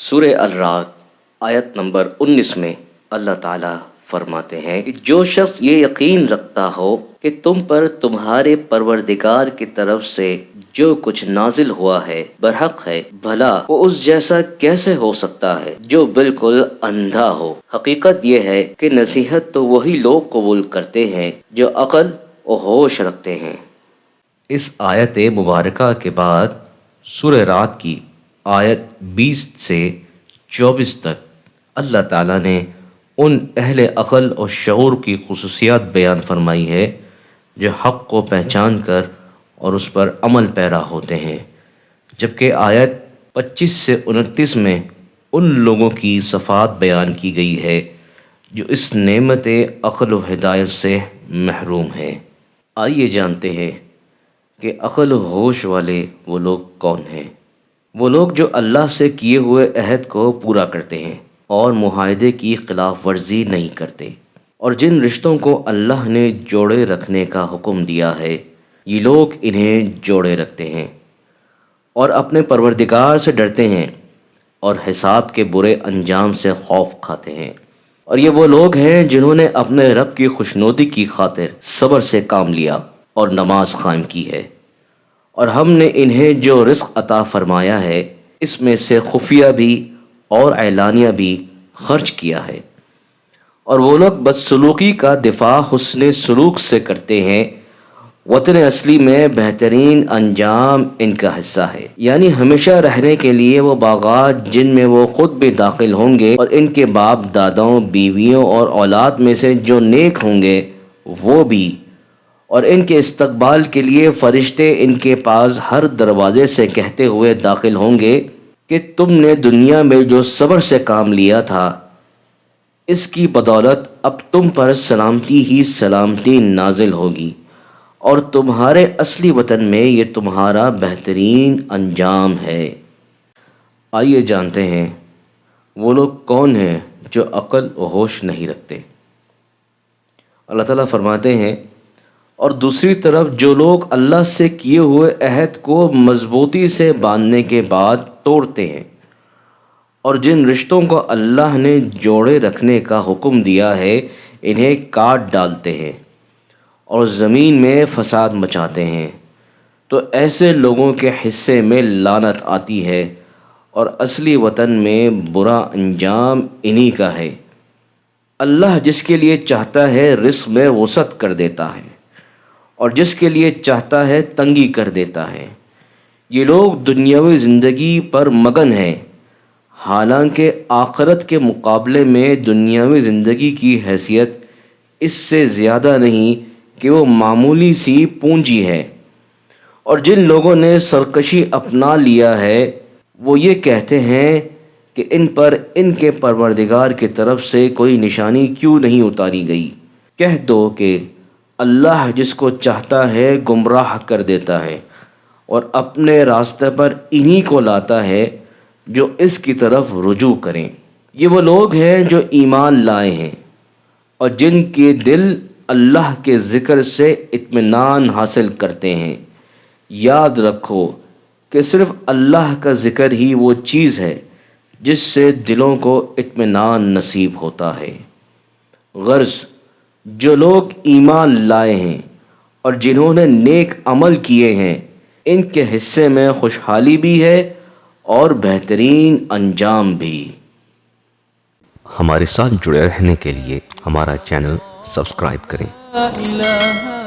سورہ الرعد آیت نمبر 19 میں اللہ تعالیٰ فرماتے ہیں کہ جو شخص یہ یقین رکھتا ہو کہ تم پر تمہارے پروردگار کی طرف سے جو کچھ نازل ہوا ہے برحق ہے، بھلا وہ اس جیسا کیسے ہو سکتا ہے جو بالکل اندھا ہو۔ حقیقت یہ ہے کہ نصیحت تو وہی لوگ قبول کرتے ہیں جو عقل و ہوش رکھتے ہیں۔ اس آیت مبارکہ کے بعد سورہ رعد کی آیت 20 سے 24 تک اللہ تعالیٰ نے ان اہل عقل اور شعور کی خصوصیات بیان فرمائی ہے جو حق کو پہچان کر اور اس پر عمل پیرا ہوتے ہیں، جبکہ آیت 25 سے 29 میں ان لوگوں کی صفات بیان کی گئی ہے جو اس نعمت عقل و ہدایت سے محروم ہیں۔ آئیے جانتے ہیں کہ عقل و ہوش والے وہ لوگ کون ہیں۔ وہ لوگ جو اللہ سے کیے ہوئے عہد کو پورا کرتے ہیں اور معاہدے کی خلاف ورزی نہیں کرتے، اور جن رشتوں کو اللہ نے جوڑے رکھنے کا حکم دیا ہے یہ لوگ انہیں جوڑے رکھتے ہیں اور اپنے پروردگار سے ڈرتے ہیں اور حساب کے برے انجام سے خوف کھاتے ہیں۔ اور یہ وہ لوگ ہیں جنہوں نے اپنے رب کی خوشنودی کی خاطر صبر سے کام لیا اور نماز قائم کی ہے، اور ہم نے انہیں جو رزق عطا فرمایا ہے اس میں سے خفیہ بھی اور اعلانیہ بھی خرچ کیا ہے۔ اور وہ لوگ بدسلوکی کا دفاع حسن سلوک سے کرتے ہیں، وطن اصلی میں بہترین انجام ان کا حصہ ہے، یعنی ہمیشہ رہنے کے لیے وہ باغات جن میں وہ خود بھی داخل ہوں گے اور ان کے باپ داداؤں، بیویوں اور اولاد میں سے جو نیک ہوں گے وہ بھی، اور ان کے استقبال کے لیے فرشتے ان کے پاس ہر دروازے سے کہتے ہوئے داخل ہوں گے کہ تم نے دنیا میں جو صبر سے کام لیا تھا اس کی بدولت اب تم پر سلامتی ہی سلامتی نازل ہوگی، اور تمہارے اصلی وطن میں یہ تمہارا بہترین انجام ہے۔ آئیے جانتے ہیں وہ لوگ کون ہیں جو عقل و ہوش نہیں رکھتے۔ اللہ تعالیٰ فرماتے ہیں، اور دوسری طرف جو لوگ اللہ سے کیے ہوئے عہد کو مضبوطی سے باندھنے کے بعد توڑتے ہیں اور جن رشتوں کو اللہ نے جوڑے رکھنے کا حکم دیا ہے انہیں کاٹ ڈالتے ہیں اور زمین میں فساد مچاتے ہیں، تو ایسے لوگوں کے حصے میں لعنت آتی ہے اور اصلی وطن میں برا انجام انہی کا ہے۔ اللہ جس کے لیے چاہتا ہے رزق میں وسعت کر دیتا ہے اور جس کے لیے چاہتا ہے تنگی کر دیتا ہے۔ یہ لوگ دنیاوی زندگی پر مگن ہیں، حالانکہ آخرت کے مقابلے میں دنیاوی زندگی کی حیثیت اس سے زیادہ نہیں کہ وہ معمولی سی پونجی ہے۔ اور جن لوگوں نے سرکشی اپنا لیا ہے وہ یہ کہتے ہیں کہ ان پر ان کے پروردگار کی طرف سے کوئی نشانی کیوں نہیں اتاری گئی۔ کہہ دو کہ اللہ جس کو چاہتا ہے گمراہ کر دیتا ہے اور اپنے راستے پر انہی کو لاتا ہے جو اس کی طرف رجوع کریں۔ یہ وہ لوگ ہیں جو ایمان لائے ہیں اور جن کے دل اللہ کے ذکر سے اطمینان حاصل کرتے ہیں۔ یاد رکھو کہ صرف اللہ کا ذکر ہی وہ چیز ہے جس سے دلوں کو اطمینان نصیب ہوتا ہے۔ غرض جو لوگ ایمان لائے ہیں اور جنہوں نے نیک عمل کیے ہیں ان کے حصے میں خوشحالی بھی ہے اور بہترین انجام بھی۔ ہمارے ساتھ جڑے رہنے کے لیے ہمارا چینل سبسکرائب کریں۔